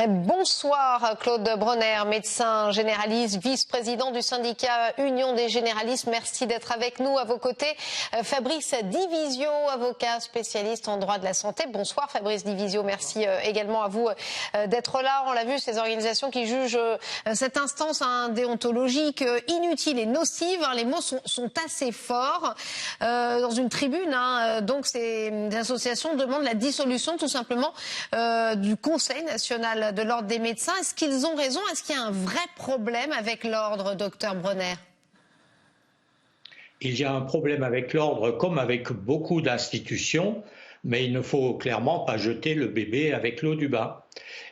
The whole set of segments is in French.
Bonsoir Claude Bronner, médecin généraliste, vice-président du syndicat Union des généralistes. Merci d'être avec nous. À vos côtés, Fabrice Divisio, avocat spécialiste en droit de la santé. Bonsoir Fabrice Divisio, merci également à vous d'être là. On l'a vu, ces organisations qui jugent cette instance déontologique inutile et nocive. Les mots sont assez forts. Dans une tribune, donc ces associations demandent la dissolution tout simplement du Conseil national de l'ordre des médecins. Est-ce qu'ils ont raison? Est-ce qu'il y a un vrai problème avec l'ordre, docteur Bronner? Il y a un problème avec l'ordre comme avec beaucoup d'institutions, mais il ne faut clairement pas jeter le bébé avec l'eau du bain.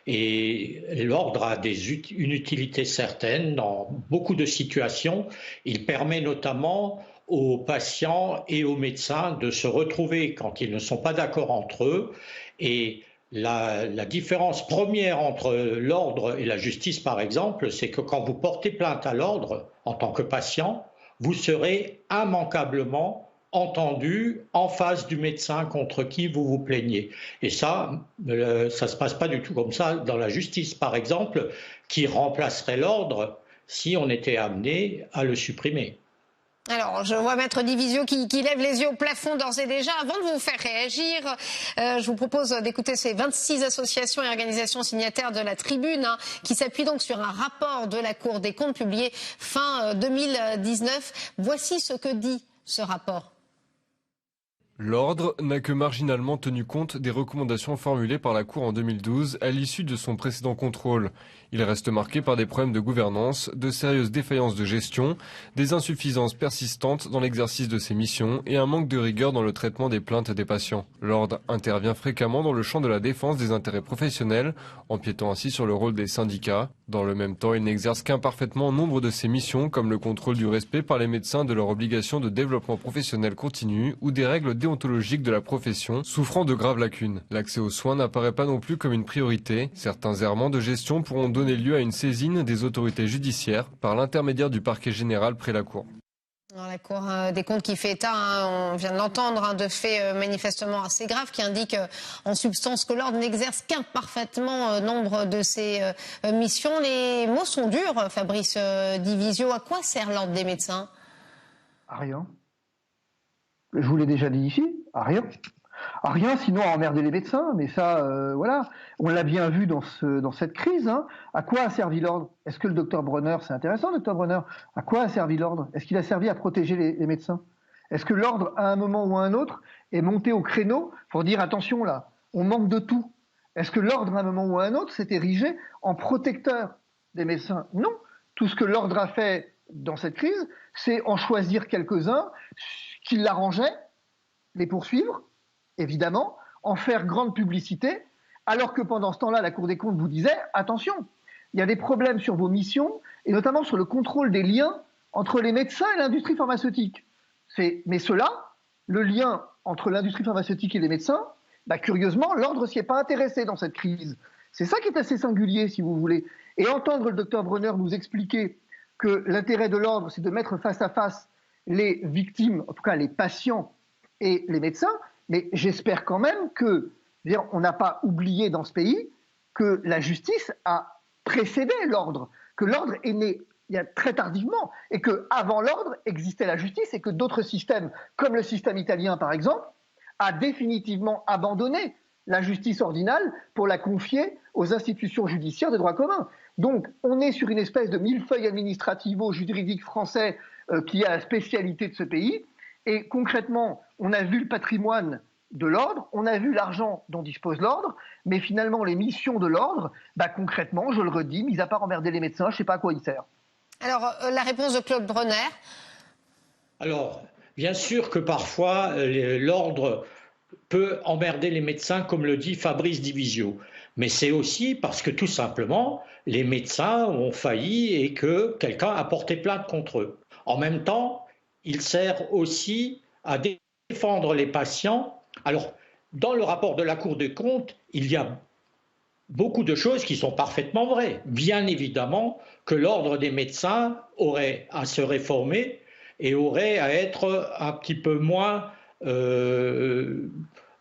Et l'ordre a une utilité certaine dans beaucoup de situations. Il permet notamment aux patients et aux médecins de se retrouver quand ils ne sont pas d'accord entre eux. Et la différence première entre l'ordre et la justice, par exemple, c'est que quand vous portez plainte à l'ordre en tant que patient, vous serez immanquablement entendu en face du médecin contre qui vous vous plaignez. Et ça ne se passe pas du tout comme ça dans la justice, par exemple, qui remplacerait l'ordre si on était amené à le supprimer. Alors, je vois Maître Divisio qui lève les yeux au plafond d'ores et déjà. Avant de vous faire réagir, je vous propose d'écouter ces 26 associations et organisations signataires de la tribune qui s'appuient donc sur un rapport de la Cour des comptes publié fin 2019. Voici ce que dit ce rapport. L'ordre n'a que marginalement tenu compte des recommandations formulées par la Cour en 2012 à l'issue de son précédent contrôle. Il reste marqué par des problèmes de gouvernance, de sérieuses défaillances de gestion, des insuffisances persistantes dans l'exercice de ses missions et un manque de rigueur dans le traitement des plaintes des patients. L'ordre intervient fréquemment dans le champ de la défense des intérêts professionnels, empiétant ainsi sur le rôle des syndicats. Dans le même temps, il n'exerce qu'imparfaitement nombre de ses missions, comme le contrôle du respect par les médecins de leur obligation de développement professionnel continu ou des règles déontologiques de la profession, souffrant de graves lacunes. L'accès aux soins n'apparaît pas non plus comme une priorité. Certains errements de gestion pourront donner lieu à une saisine des autorités judiciaires par l'intermédiaire du parquet général près la Cour. Alors, la Cour des comptes qui fait état, on vient de l'entendre, de faits manifestement assez graves qui indiquent en substance que l'ordre n'exerce qu'imparfaitement nombre de ses missions. Les mots sont durs, Fabrice Divisio. À quoi sert l'ordre des médecins? À rien. Je vous l'ai déjà dit ici, à rien. À rien, sinon à emmerder les médecins, mais ça, voilà. On l'a bien vu dans cette crise. À quoi a servi l'ordre? Est-ce que le docteur Bronner, c'est intéressant, docteur Bronner, à quoi a servi l'ordre? Est-ce qu'il a servi à protéger les médecins? Est-ce que l'ordre, à un moment ou à un autre, est monté au créneau pour dire attention là, on manque de tout? Est-ce que l'ordre, à un moment ou à un autre, s'est érigé en protecteur des médecins? Non. Tout ce que l'ordre a fait dans cette crise, c'est en choisir quelques-uns qui l'arrangeaient, les poursuivre, évidemment, en faire grande publicité, alors que pendant ce temps-là, la Cour des comptes vous disait « Attention, il y a des problèmes sur vos missions, et notamment sur le contrôle des liens entre les médecins et l'industrie pharmaceutique. » Mais cela, le lien entre l'industrie pharmaceutique et les médecins, curieusement, l'ordre s'y est pas intéressé dans cette crise. C'est ça qui est assez singulier, si vous voulez. Et entendre le docteur Bronner nous expliquer que l'intérêt de l'ordre, c'est de mettre face à face les victimes, en tout cas les patients et les médecins, mais j'espère quand même que, on n'a pas oublié dans ce pays que la justice a précédé l'ordre, que l'ordre est né très tardivement, et qu'avant l'ordre existait la justice, et que d'autres systèmes, comme le système italien par exemple, a définitivement abandonné la justice ordinale pour la confier aux institutions judiciaires de droit commun. Donc on est sur une espèce de millefeuille administrativo-juridique français qui est la spécialité de ce pays, et concrètement, on a vu le patrimoine de l'ordre, on a vu l'argent dont dispose l'ordre, mais finalement les missions de l'ordre, concrètement, je le redis, mis à part emmerder les médecins, je ne sais pas à quoi ils servent. Alors, la réponse de Claude Bronner? Alors, bien sûr que parfois, l'ordre peut emmerder les médecins, comme le dit Fabrice Divisio. Mais c'est aussi parce que tout simplement, les médecins ont failli et que quelqu'un a porté plainte contre eux. En même temps, il sert aussi à défendre les patients. Alors, dans le rapport de la Cour des comptes, il y a beaucoup de choses qui sont parfaitement vraies. Bien évidemment que l'ordre des médecins aurait à se réformer et aurait à être un petit peu moins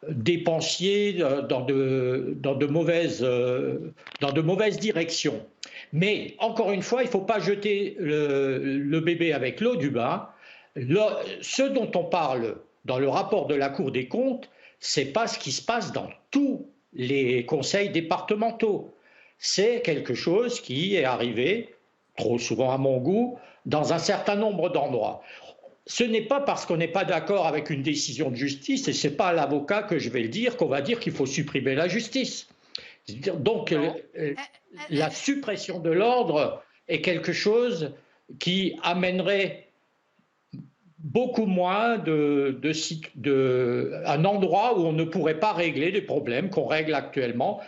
dépensier dans de mauvaises directions. Mais encore une fois, il ne faut pas jeter le bébé avec l'eau du bain. Ce dont on parle dans le rapport de la Cour des comptes, ce n'est pas ce qui se passe dans tous les conseils départementaux. C'est quelque chose qui est arrivé, trop souvent à mon goût, dans un certain nombre d'endroits. Ce n'est pas parce qu'on n'est pas d'accord avec une décision de justice, et ce n'est pas à l'avocat que je vais le dire, qu'on va dire qu'il faut supprimer la justice. Donc la suppression de l'ordre est quelque chose qui amènerait beaucoup moins un endroit où on ne pourrait pas régler les problèmes qu'on règle actuellement.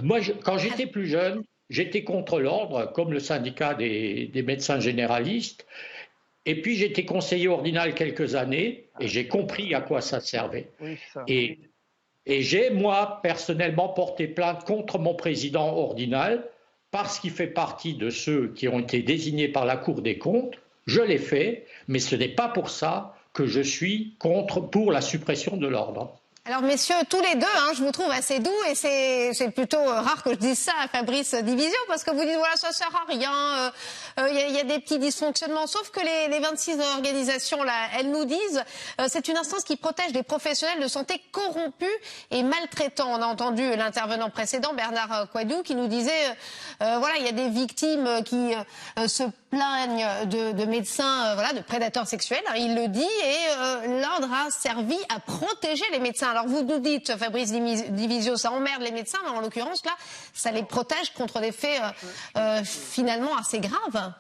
Moi, quand j'étais plus jeune, j'étais contre l'ordre, comme le syndicat des médecins généralistes. Et puis j'étais conseiller ordinal quelques années et j'ai compris à quoi ça servait. Oui, ça. Et j'ai, moi, personnellement porté plainte contre mon président ordinal parce qu'il fait partie de ceux qui ont été désignés par la Cour des comptes. Je l'ai fait, mais ce n'est pas pour ça que je suis pour la suppression de l'ordre. Alors messieurs, tous les deux, je vous trouve assez doux et c'est plutôt rare que je dise ça à Fabrice Division parce que vous dites voilà ça sert à rien, y a des petits dysfonctionnements, sauf que les 26 organisations là, elles nous disent c'est une instance qui protège des professionnels de santé corrompus et maltraitants. On a entendu l'intervenant précédent Bernard Coadou qui nous disait voilà il y a des victimes qui se plaignent de médecins de prédateurs sexuels, il le dit et l'ordre a servi à protéger les médecins. Alors vous nous dites, Fabrice Divisio, ça emmerde les médecins, mais en l'occurrence, là, ça les protège contre des faits finalement assez graves.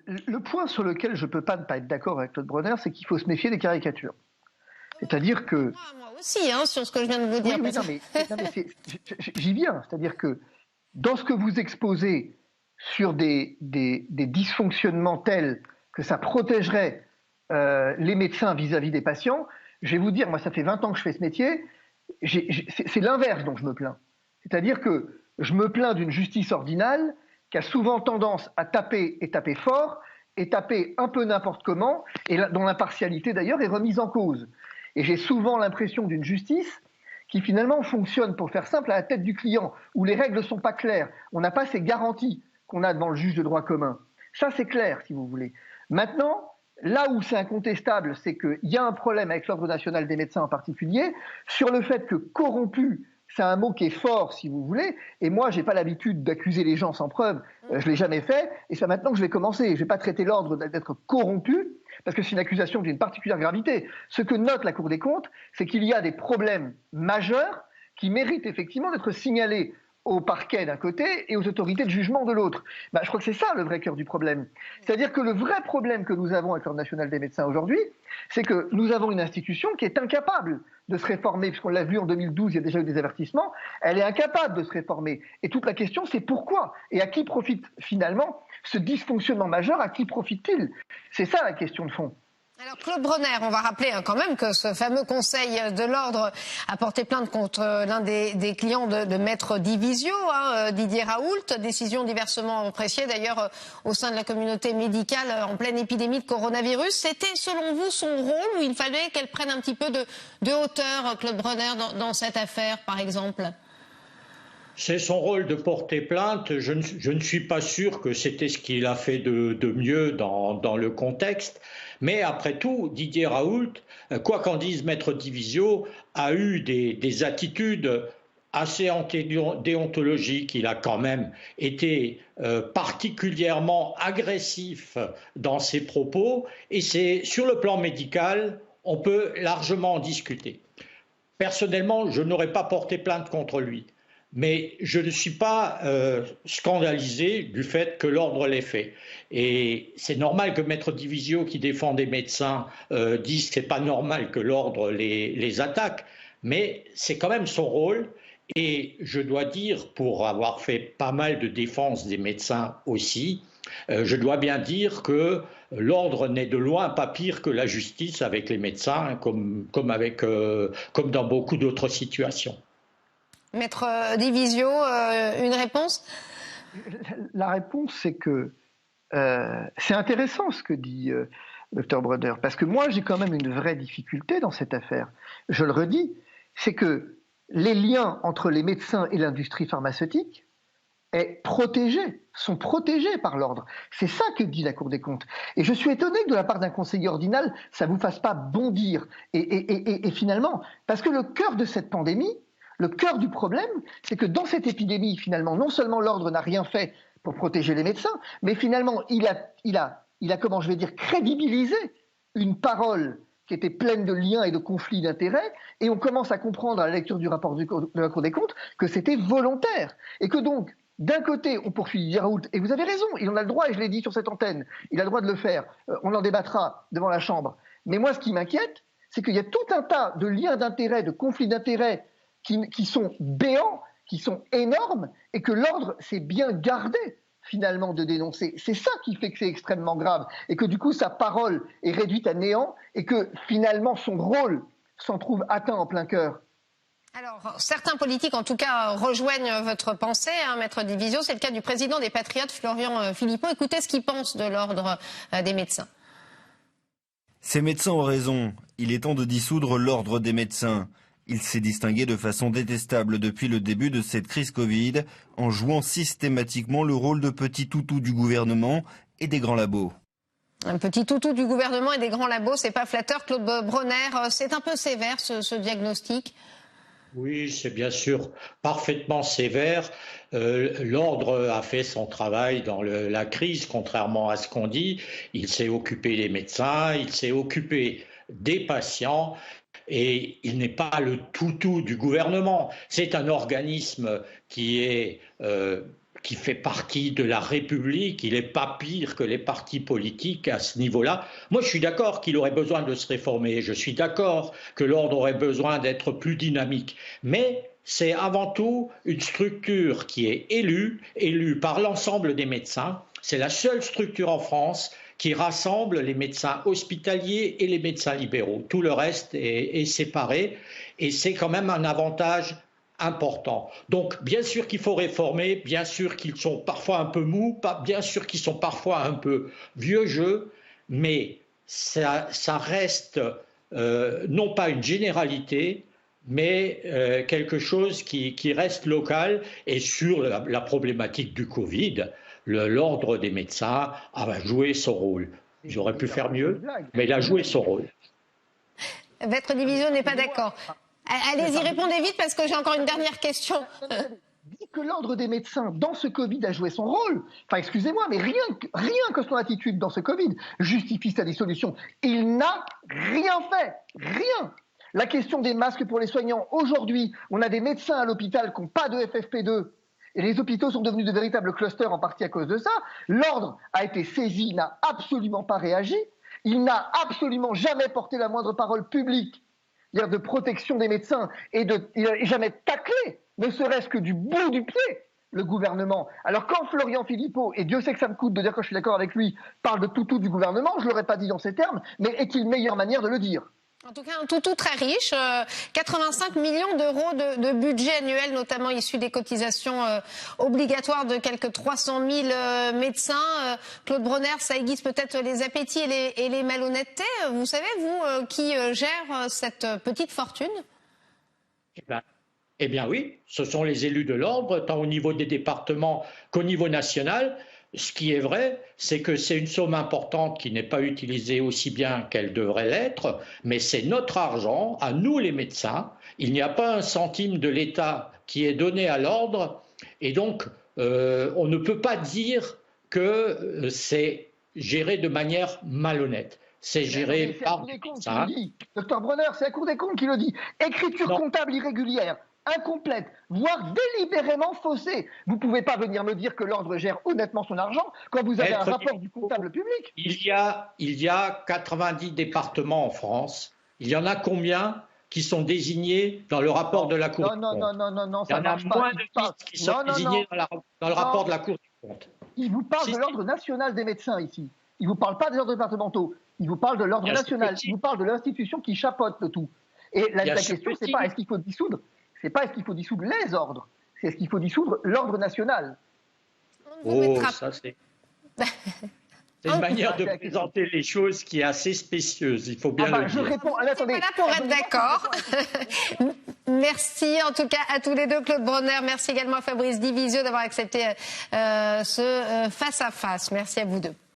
Le point sur lequel je ne peux pas ne pas être d'accord avec Claude Bronner, c'est qu'il faut se méfier des caricatures. C'est-à-dire que... Moi aussi, sur ce que je viens de vous dire. Oui, j'y viens. C'est-à-dire que dans ce que vous exposez sur des dysfonctionnements tels que ça protégerait les médecins vis-à-vis des patients, je vais vous dire, moi ça fait 20 ans que je fais ce métier, c'est l'inverse dont je me plains. C'est-à-dire que je me plains d'une justice ordinale qui a souvent tendance à taper et taper fort, et taper un peu n'importe comment, et dont l'impartialité d'ailleurs est remise en cause. Et j'ai souvent l'impression d'une justice qui finalement fonctionne, pour faire simple, à la tête du client, où les règles ne sont pas claires, on n'a pas ces garanties qu'on a devant le juge de droit commun. Ça c'est clair, si vous voulez. Maintenant, là où c'est incontestable, c'est qu'il y a un problème avec l'Ordre national des médecins en particulier, sur le fait que corrompu, c'est un mot qui est fort, si vous voulez, et moi, je n'ai pas l'habitude d'accuser les gens sans preuve, je ne l'ai jamais fait, et c'est maintenant que je vais commencer. Je ne vais pas traiter l'ordre d'être corrompu, parce que c'est une accusation d'une particulière gravité. Ce que note la Cour des comptes, c'est qu'il y a des problèmes majeurs qui méritent effectivement d'être signalés au parquet d'un côté et aux autorités de jugement de l'autre. Je crois que c'est ça le vrai cœur du problème. C'est-à-dire que le vrai problème que nous avons avec l'Ordre national des médecins aujourd'hui, c'est que nous avons une institution qui est incapable de se réformer, puisqu'on l'a vu en 2012, il y a déjà eu des avertissements, elle est incapable de se réformer. Et toute la question, c'est pourquoi ? Et à qui profite finalement ce dysfonctionnement majeur ? À qui profite-t-il ? C'est ça la question de fond. Alors Claude Bronner, on va rappeler quand même que ce fameux Conseil de l'ordre a porté plainte contre l'un des clients de Maître Divisio, Didier Raoult, décision diversement appréciée d'ailleurs au sein de la communauté médicale en pleine épidémie de coronavirus. C'était selon vous son rôle ou il fallait qu'elle prenne un petit peu de hauteur, Claude Bronner, dans cette affaire par exemple ? C'est son rôle de porter plainte. Je ne suis pas sûr que c'était ce qu'il a fait de mieux dans le contexte. Mais après tout, Didier Raoult, quoi qu'en dise Maître Divisio, a eu des attitudes assez antidéontologiques. Il a quand même été particulièrement agressif dans ses propos. Et c'est sur le plan médical, on peut largement en discuter. Personnellement, je n'aurais pas porté plainte contre lui. Mais je ne suis pas scandalisé du fait que l'ordre l'ait fait. Et c'est normal que Maître Divisio, qui défend des médecins, dise que ce n'est pas normal que l'ordre les attaque. Mais c'est quand même son rôle. Et je dois dire, pour avoir fait pas mal de défense des médecins aussi, je dois bien dire que l'ordre n'est de loin pas pire que la justice avec les médecins, comme dans beaucoup d'autres situations. Maître Divisio, une réponse ? La réponse, c'est que c'est intéressant ce que dit Dr Bronner, parce que moi, j'ai quand même une vraie difficulté dans cette affaire. Je le redis, c'est que les liens entre les médecins et l'industrie pharmaceutique sont protégés par l'ordre. C'est ça que dit la Cour des comptes. Et je suis étonné que de la part d'un conseiller ordinal, ça ne vous fasse pas bondir. Et finalement, parce que le cœur de cette pandémie, le cœur du problème, c'est que dans cette épidémie, finalement, non seulement l'ordre n'a rien fait pour protéger les médecins, mais finalement, il a comment je vais dire, crédibilisé une parole qui était pleine de liens et de conflits d'intérêts, et on commence à comprendre à la lecture du rapport de la Cour des comptes que c'était volontaire. Et que donc, d'un côté, on poursuit Didier Raoult, et vous avez raison, il en a le droit, et je l'ai dit sur cette antenne, il a le droit de le faire, on en débattra devant la Chambre. Mais moi, ce qui m'inquiète, c'est qu'il y a tout un tas de liens d'intérêts, de conflits d'intérêts qui sont béants, qui sont énormes, et que l'ordre s'est bien gardé finalement de dénoncer. C'est ça qui fait que c'est extrêmement grave, et que du coup sa parole est réduite à néant, et que finalement son rôle s'en trouve atteint en plein cœur. Alors, certains politiques, en tout cas, rejoignent votre pensée, Maître Division. C'est le cas du président des Patriotes, Florian Philippot. Écoutez ce qu'il pense de l'ordre des médecins. Ces médecins ont raison. Il est temps de dissoudre l'ordre des médecins. Il s'est distingué de façon détestable depuis le début de cette crise Covid, en jouant systématiquement le rôle de petit toutou du gouvernement et des grands labos. Un petit toutou du gouvernement et des grands labos, c'est pas flatteur. Claude Bronner, c'est un peu sévère ce diagnostic. Oui, c'est bien sûr parfaitement sévère. L'ordre a fait son travail dans la crise, contrairement à ce qu'on dit. Il s'est occupé des médecins, il s'est occupé des patients. Et il n'est pas le toutou du gouvernement. C'est un organisme qui fait partie de la République. Il n'est pas pire que les partis politiques à ce niveau-là. Moi, je suis d'accord qu'il aurait besoin de se réformer. Je suis d'accord que l'ordre aurait besoin d'être plus dynamique. Mais c'est avant tout une structure qui est élue par l'ensemble des médecins. C'est la seule structure en France qui rassemble les médecins hospitaliers et les médecins libéraux. Tout le reste est séparé et c'est quand même un avantage important. Donc bien sûr qu'il faut réformer, bien sûr qu'ils sont parfois un peu mous, bien sûr qu'ils sont parfois un peu vieux jeu, mais ça reste non pas une généralité, mais quelque chose qui reste local. Et sur la problématique du Covid, l'ordre des médecins a joué son rôle. J'aurais pu faire mieux, mais il a joué son rôle. Votre division n'est pas d'accord. Allez-y, répondez vite parce que j'ai encore une dernière question. Dit que l'ordre des médecins dans ce Covid a joué son rôle. Enfin, excusez-moi, mais rien que son attitude dans ce Covid justifie sa dissolution. Il n'a rien fait. Rien. La question des masques pour les soignants. Aujourd'hui, on a des médecins à l'hôpital qui n'ont pas de FFP2. Et les hôpitaux sont devenus de véritables clusters en partie à cause de ça. L'ordre a été saisi, n'a absolument pas réagi. Il n'a absolument jamais porté la moindre parole publique de protection des médecins et il n'a jamais taclé, ne serait-ce que du bout du pied, le gouvernement. Alors quand Florian Philippot, et Dieu sait que ça me coûte de dire que je suis d'accord avec lui, parle de toutou du gouvernement, je ne l'aurais pas dit dans ces termes, mais est-il meilleure manière de le dire ? En tout cas, un toutou très riche, 85 millions d'euros de budget annuel, notamment issu des cotisations obligatoires de quelques 300 000 médecins. Claude Bronner, ça aiguise peut-être les appétits et les malhonnêtetés. Vous savez, vous, qui gère cette petite fortune ? Eh bien oui, ce sont les élus de l'ordre, tant au niveau des départements qu'au niveau national. Ce qui est vrai, c'est que c'est une somme importante qui n'est pas utilisée aussi bien qu'elle devrait l'être, mais c'est notre argent, à nous les médecins. Il n'y a pas un centime de l'État qui est donné à l'ordre, et donc on ne peut pas dire que c'est géré de manière malhonnête. C'est géré par les médecins. Docteur Bronner, c'est la Cour des comptes qui le dit. Écriture comptable irrégulière, incomplète, voire délibérément faussée. Vous ne pouvez pas venir me dire que l'ordre gère honnêtement son argent quand vous avez un rapport du comptable public. Il y a 90 départements en France. Il y en a combien qui sont désignés dans le rapport de la Cour des comptes? Non, ça marche pas. Il y en a moins de 10 qui sont désignés dans le rapport de la Cour des comptes. Il vous parle de l'ordre national des médecins ici. Il ne vous parle pas des ordres départementaux. Il vous parle de l'ordre national. Il vous parle de l'institution qui chapeaute le tout. Et la question, c'est pas est-ce qu'il faut dissoudre. C'est pas est-ce qu'il faut dissoudre les ordres, c'est est-ce qu'il faut dissoudre l'ordre national. Ça c'est une manière de présenter les choses qui est assez spécieuse. Il faut bien le dire. Je réponds. Attendez. C'est pas là pour être d'accord. Merci en tout cas à tous les deux, Claude Bronner. Merci également à Fabrice Divisio d'avoir accepté ce face-à-face. Merci à vous deux.